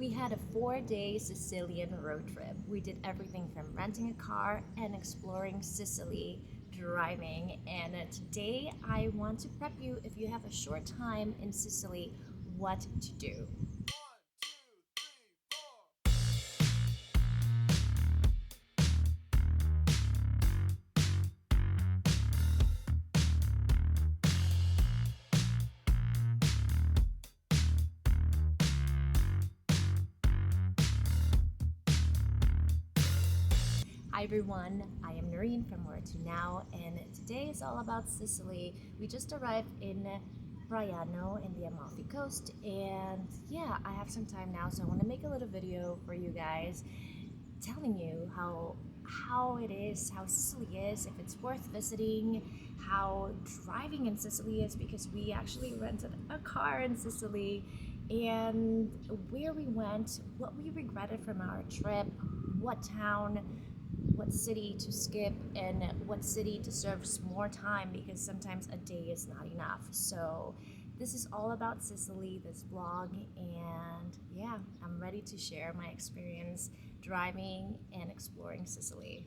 We had a 4-day Sicilian road trip. We did everything from renting a car and exploring Sicily, driving. And today I want to prep you if you have a short time in Sicily, what to do. Hi everyone, I am Noreen from Where to Now, and today is all about Sicily. We just arrived in Briano in the Amalfi Coast, and yeah, I have some time now, so I want to make a little video for you guys telling you how it is, how Sicily is, if it's worth visiting, how driving in Sicily is, because we actually rented a car in Sicily, and where we went, what we regretted from our trip, what town, what city to skip, and what city deserves more time, because sometimes a day is not enough. So this is all about Sicily, this vlog, and yeah, I'm ready to share my experience driving and exploring Sicily.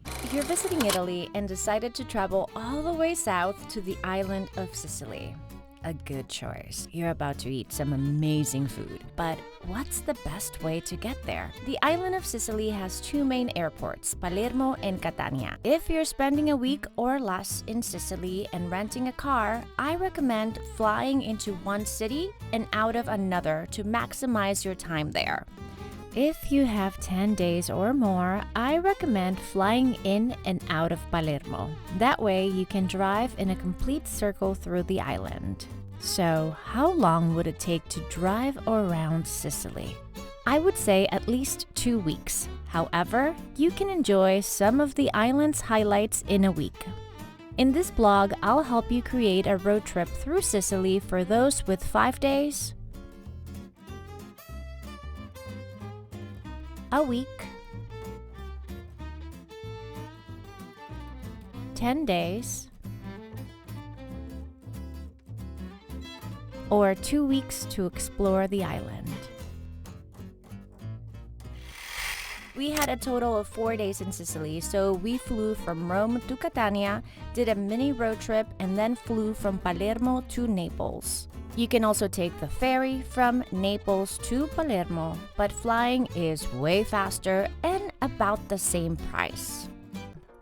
If you're visiting Italy and decided to travel all the way south to the island of Sicily, a good choice. You're about to eat some amazing food. But what's the best way to get there? The island of Sicily has two main airports, Palermo and Catania. If you're spending a week or less in Sicily and renting a car, I recommend flying into one city and out of another to maximize your time there. If you have 10 days or more, I recommend flying in and out of Palermo. That way you can drive in a complete circle through the island. So, how long would it take to drive around Sicily? I would say at least 2 weeks. However, you can enjoy some of the island's highlights in a week. In this blog, I'll help you create a road trip through Sicily for those with 5 days, a week, 10 days, or 2 weeks to explore the island. We had a total of 4 days in Sicily, so we flew from Rome to Catania, did a mini road trip, and then flew from Palermo to Naples. You can also take the ferry from Naples to Palermo, but flying is way faster and about the same price.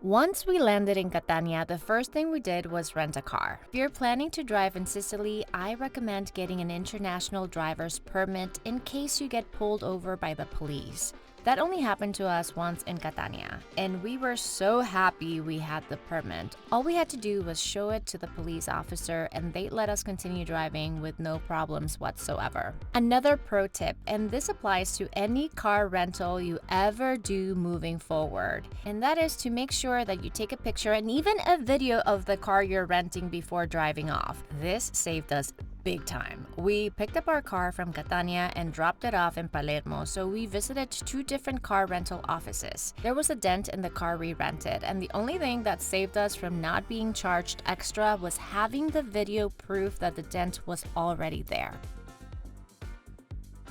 Once we landed in Catania, the first thing we did was rent a car. If you're planning to drive in Sicily, I recommend getting an international driver's permit in case you get pulled over by the police. That only happened to us once in Catania, and we were so happy we had the permit. All we had to do was show it to the police officer, and they let us continue driving with no problems whatsoever. Another pro tip, and this applies to any car rental you ever do moving forward, and that is to make sure that you take a picture and even a video of the car you're renting before driving off. This saved us big time. We picked up our car from Catania and dropped it off in Palermo, so we visited 2 different car rental offices. There was a dent in the car we rented, and the only thing that saved us from not being charged extra was having the video proof that the dent was already there.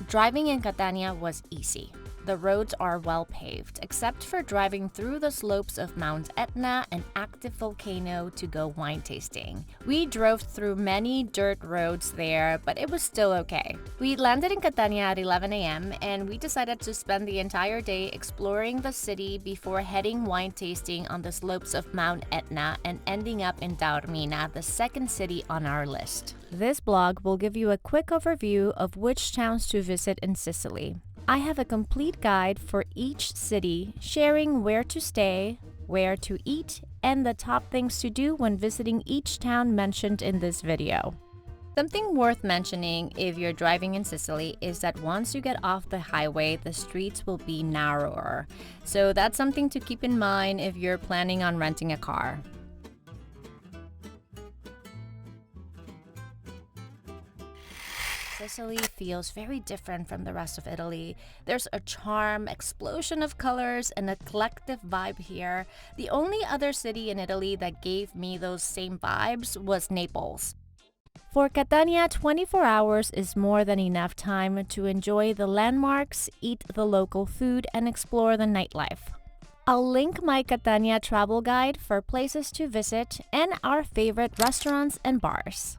Driving in Catania was easy. The roads are well paved, except for driving through the slopes of Mount Etna, an active volcano, to go wine tasting. We drove through many dirt roads there, but it was still okay. We landed in Catania at 11 a.m. and we decided to spend the entire day exploring the city before heading wine tasting on the slopes of Mount Etna and ending up in Taormina, the second city on our list. This blog will give you a quick overview of which towns to visit in Sicily. I have a complete guide for each city, sharing where to stay, where to eat, and the top things to do when visiting each town mentioned in this video. Something worth mentioning if you're driving in Sicily is that once you get off the highway, the streets will be narrower. So that's something to keep in mind if you're planning on renting a car. Sicily feels very different from the rest of Italy. There's a charm, explosion of colors, and a collective vibe here. The only other city in Italy that gave me those same vibes was Naples. For Catania, 24 hours is more than enough time to enjoy the landmarks, eat the local food, and explore the nightlife. I'll link my Catania travel guide for places to visit and our favorite restaurants and bars.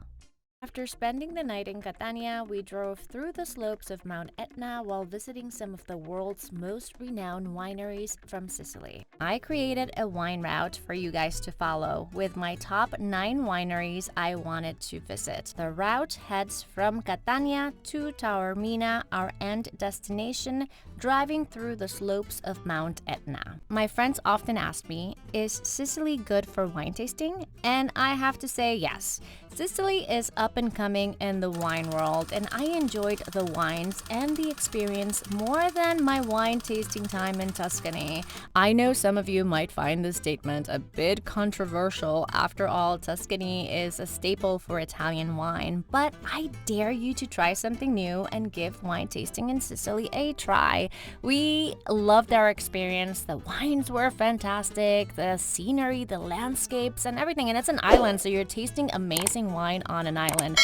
After spending the night in Catania, we drove through the slopes of Mount Etna while visiting some of the world's most renowned wineries from Sicily. I created a wine route for you guys to follow with my top 9 wineries I wanted to visit. The route heads from Catania to Taormina, our end destination, driving through the slopes of Mount Etna. My friends often ask me, is Sicily good for wine tasting? And I have to say yes. Sicily is up and coming in the wine world, and I enjoyed the wines and the experience more than my wine tasting time in Tuscany. I know some of you might find this statement a bit controversial. After all, Tuscany is a staple for Italian wine, but I dare you to try something new and give wine tasting in Sicily a try. We loved our experience. The wines were fantastic, the scenery, the landscapes, and everything. And it's an island, so you're tasting amazing wine on an island.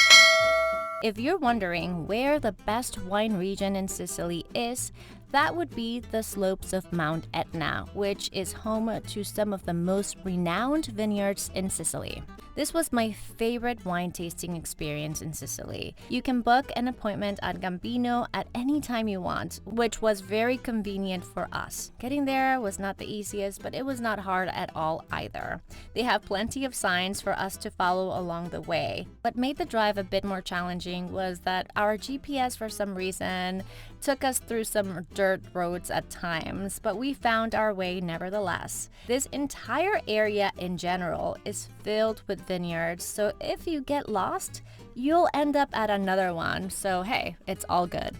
If you're wondering where the best wine region in Sicily is, that would be the slopes of Mount Etna, which is home to some of the most renowned vineyards in Sicily. This was my favorite wine tasting experience in Sicily. You can book an appointment at Gambino at any time you want, which was very convenient for us. Getting there was not the easiest, but it was not hard at all either. They have plenty of signs for us to follow along the way. What made the drive a bit more challenging was that our GPS, for some reason, took us through some dirt roads at times, but we found our way nevertheless. This entire area in general is filled with vineyards, so if you get lost, you'll end up at another one, so hey, it's all good.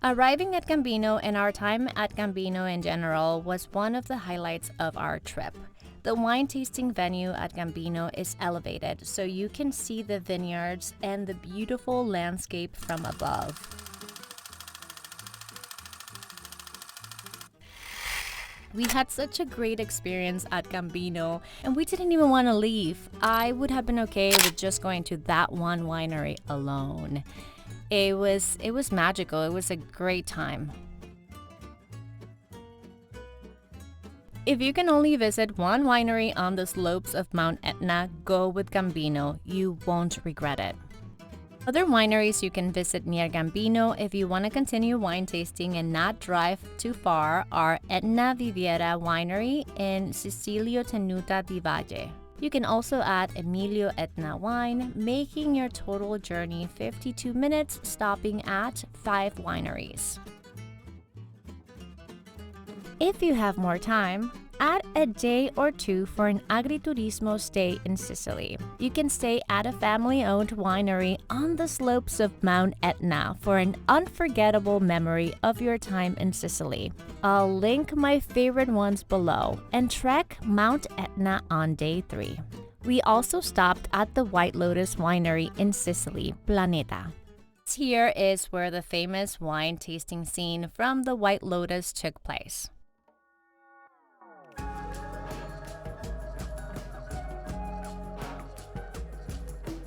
Arriving at Gambino and our time at Gambino in general was one of the highlights of our trip. The wine tasting venue at Gambino is elevated, so you can see the vineyards and the beautiful landscape from above. We had such a great experience at Gambino, and we didn't even want to leave. I would have been okay with just going to that one winery alone. It was magical. It was a great time. If you can only visit one winery on the slopes of Mount Etna, go with Gambino. You won't regret it. Other wineries you can visit near Gambino if you want to continue wine tasting and not drive too far are Etna Viviera Winery in Sicilio Tenuta di Valle. You can also add Emilio Etna Wine, making your total journey 52 minutes, stopping at 5 wineries. If you have more time, add a day or two for an agriturismo stay in Sicily. You can stay at a family-owned winery on the slopes of Mount Etna for an unforgettable memory of your time in Sicily. I'll link my favorite ones below and trek Mount Etna on day 3. We also stopped at the White Lotus Winery in Sicily, Planeta. Here is where the famous wine tasting scene from the White Lotus took place.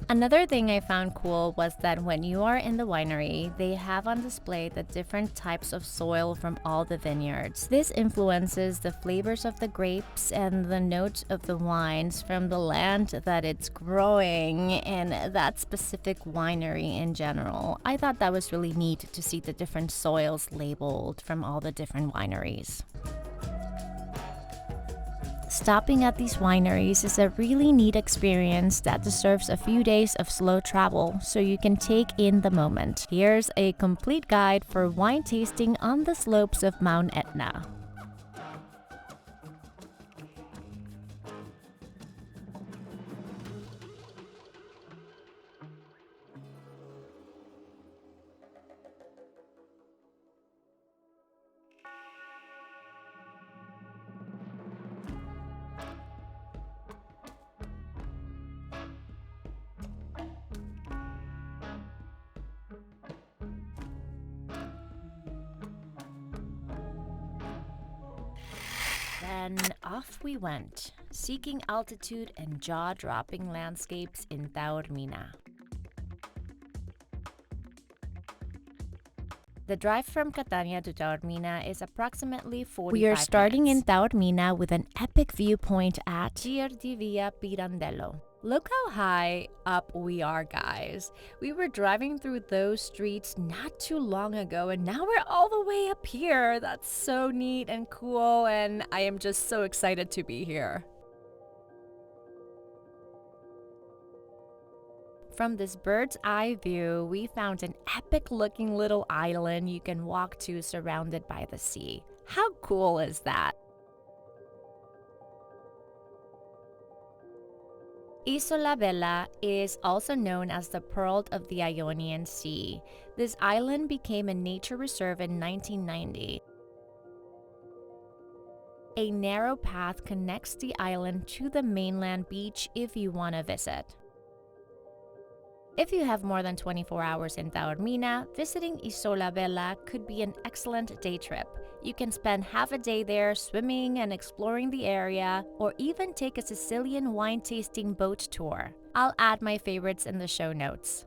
Another thing I found cool was that when you are in the winery, they have on display the different types of soil from all the vineyards. This influences the flavors of the grapes and the notes of the wines from the land that it's growing and that specific winery in general. I thought that was really neat to see the different soils labeled from all the different wineries. Stopping at these wineries is a really neat experience that deserves a few days of slow travel so you can take in the moment. Here's a complete guide for wine tasting on the slopes of Mount Etna. Then off we went. seeking altitude and jaw-dropping landscapes in Taormina. The drive from Catania to Taormina is approximately 45 minutes. We are starting in Taormina with an epic viewpoint at Pier di Via Pirandello. Look how high up we are, guys. We were driving through those streets not too long ago, and now we're all the way up here. That's so neat and cool, and I am just so excited to be here. From this bird's eye view, we found an epic-looking little island you can walk to surrounded by the sea. How cool is that? Isola Bella is also known as the Pearl of the Ionian Sea. This island became a nature reserve in 1990. A narrow path connects the island to the mainland beach if you want to visit. If you have more than 24 hours in Taormina, visiting Isola Bella could be an excellent day trip. You can spend half a day there swimming and exploring the area, or even take a Sicilian wine tasting boat tour. I'll add my favorites in the show notes.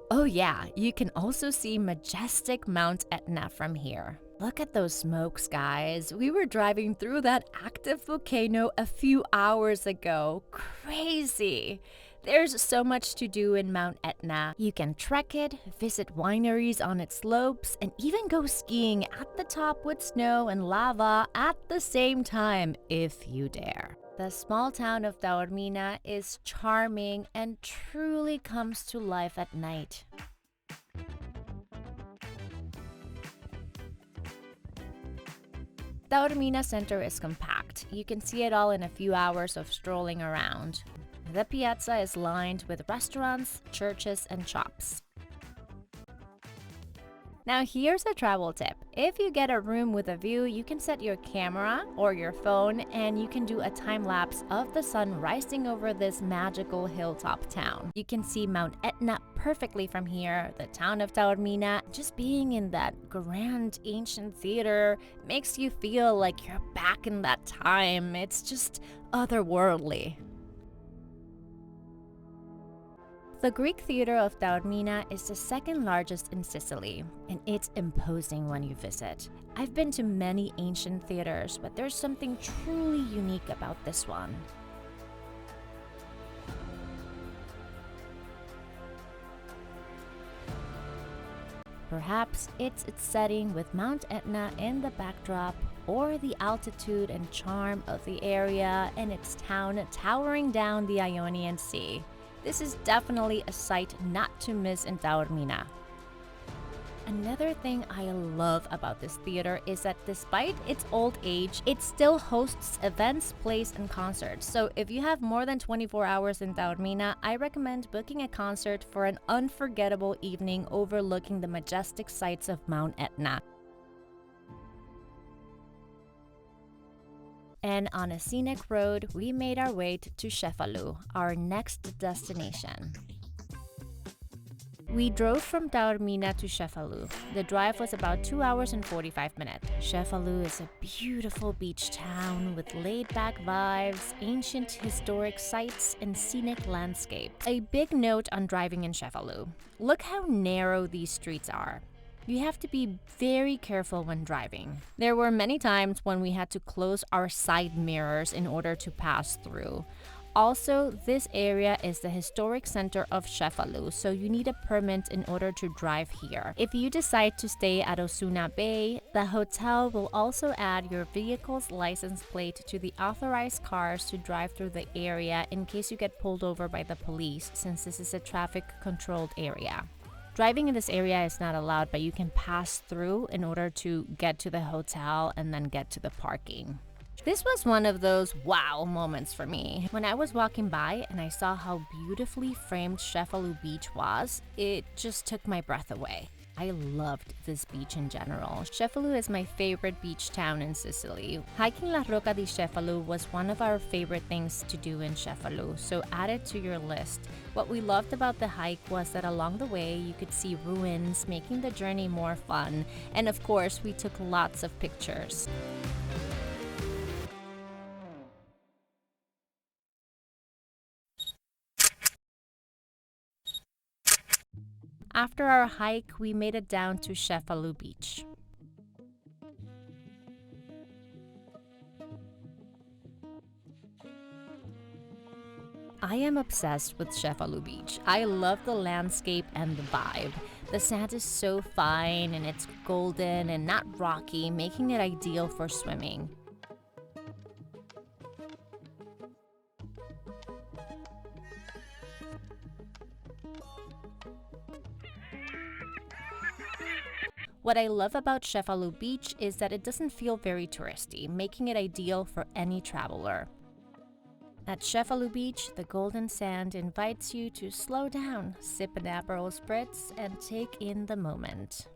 Oh yeah, you can also see majestic Mount Etna from here. Look at those smokes, guys. We were driving through that active volcano a few hours ago. Crazy! There's so much to do in Mount Etna. You can trek it, visit wineries on its slopes, and even go skiing at the top with snow and lava at the same time, if you dare. The small town of Taormina is charming and truly comes to life at night. Taormina Center is compact. You can see it all in a few hours of strolling around. The piazza is lined with restaurants, churches, and shops. Now here's a travel tip. If you get a room with a view, you can set your camera or your phone and you can do a time lapse of the sun rising over this magical hilltop town. You can see Mount Etna perfectly from here, the town of Taormina. Just being in that grand ancient theater makes you feel like you're back in that time. It's just otherworldly. The Greek theater of Taormina is the second largest in Sicily, and it's imposing when you visit. I've been to many ancient theaters, but there's something truly unique about this one. Perhaps it's its setting with Mount Etna in the backdrop, or the altitude and charm of the area and its town towering down the Ionian Sea. This is definitely a sight not to miss in Taormina. Another thing I love about this theater is that despite its old age, it still hosts events, plays, and concerts. So if you have more than 24 hours in Taormina, I recommend booking a concert for an unforgettable evening overlooking the majestic sights of Mount Etna. And on a scenic road, we made our way to Cefalù, our next destination. We drove from Taormina to Cefalù. The drive was about 2 hours and 45 minutes. Cefalù is a beautiful beach town with laid-back vibes, ancient historic sites, and scenic landscapes. A big note on driving in Cefalù. Look how narrow these streets are. You have to be very careful when driving. There were many times when we had to close our side mirrors in order to pass through. Also, this area is the historic center of Cefalù, so you need a permit in order to drive here. If you decide to stay at Osuna Bay, the hotel will also add your vehicle's license plate to the authorized cars to drive through the area in case you get pulled over by the police, since this is a traffic-controlled area. Driving in this area is not allowed, but you can pass through in order to get to the hotel and then get to the parking. This was one of those wow moments for me. When I was walking by and I saw how beautifully framed Cefalù Beach was, it just took my breath away. I loved this beach in general. Cefalù is my favorite beach town in Sicily. Hiking La Rocca di Cefalù was one of our favorite things to do in Cefalù, so add it to your list. What we loved about the hike was that along the way you could see ruins, making the journey more fun. And of course, we took lots of pictures. After our hike, we made it down to Cefalù Beach. I am obsessed with Cefalù Beach. I love the landscape and the vibe. The sand is so fine and it's golden and not rocky, making it ideal for swimming. What I love about Cefalù Beach is that it doesn't feel very touristy, making it ideal for any traveler. At Cefalù Beach, the golden sand invites you to slow down, sip an Aperol Spritz, and take in the moment.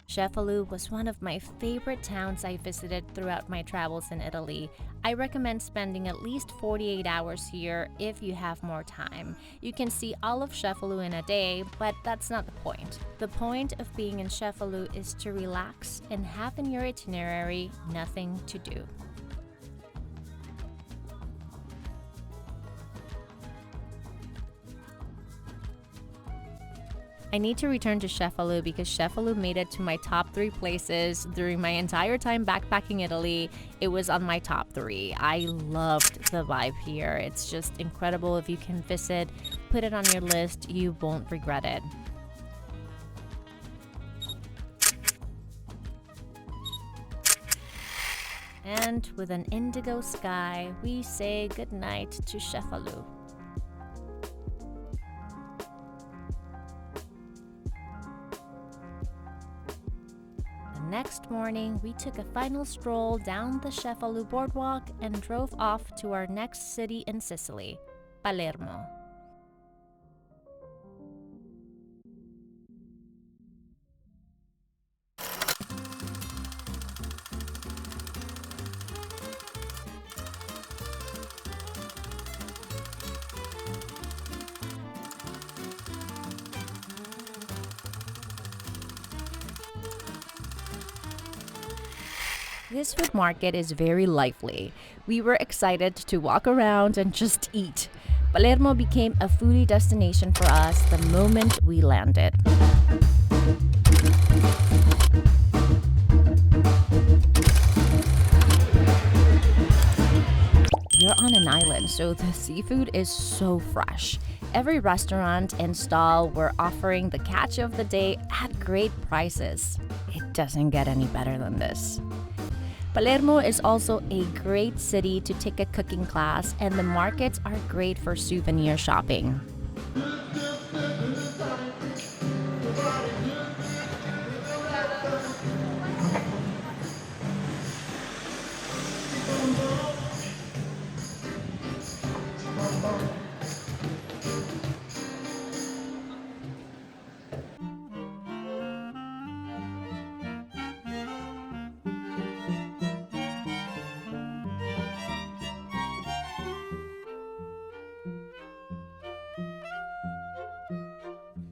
Cefalù was one of my favorite towns I visited throughout my travels in Italy. I recommend spending at least 48 hours here if you have more time. You can see all of Cefalù in a day, but that's not the point. The point of being in Cefalù is to relax and have in your itinerary nothing to do. I need to return to Cefalù because Cefalù made it to my top 3 places during my entire time backpacking Italy. It was on my top 3. I loved the vibe here. It's just incredible. If you can visit, put it on your list. You won't regret it. And with an indigo sky, we say goodnight to Cefalù. Next morning, we took a final stroll down the Cefalù boardwalk and drove off to our next city in Sicily, Palermo. This food market is very lively. We were excited to walk around and just eat. Palermo became a foodie destination for us the moment we landed. You're on an island, so the seafood is so fresh. Every restaurant and stall were offering the catch of the day at great prices. It doesn't get any better than this. Palermo is also a great city to take a cooking class, and the markets are great for souvenir shopping.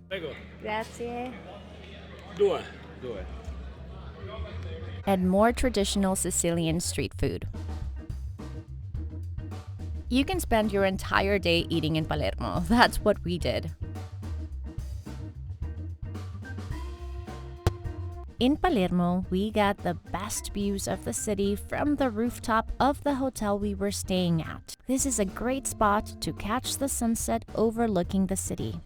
Prego. Grazie. Due. And more traditional Sicilian street food. You can spend your entire day eating in Palermo. That's what we did. In Palermo, we got the best views of the city from the rooftop of the hotel we were staying at. This is a great spot to catch the sunset overlooking the city.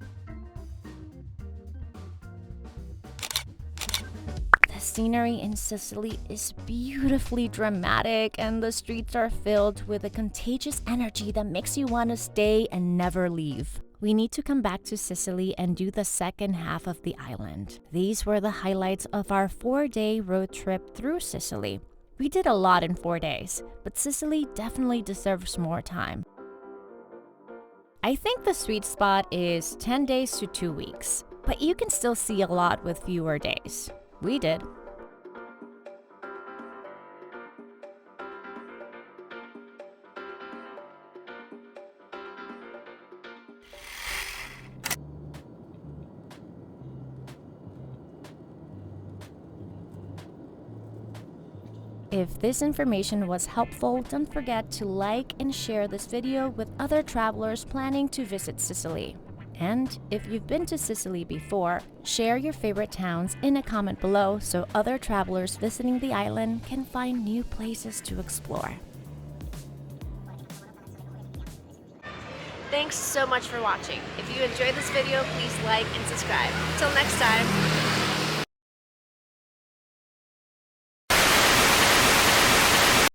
The scenery in Sicily is beautifully dramatic, and the streets are filled with a contagious energy that makes you want to stay and never leave. We need to come back to Sicily and do the second half of the island. These were the highlights of our 4-day road trip through Sicily. We did a lot in 4 days, but Sicily definitely deserves more time. I think the sweet spot is 10 days to 2 weeks, but you can still see a lot with fewer days. We did. If this information was helpful, don't forget to like and share this video with other travelers planning to visit Sicily. And if you've been to Sicily before, share your favorite towns in a comment below so other travelers visiting the island can find new places to explore. Thanks so much for watching. If you enjoyed this video, please like and subscribe. Till next time.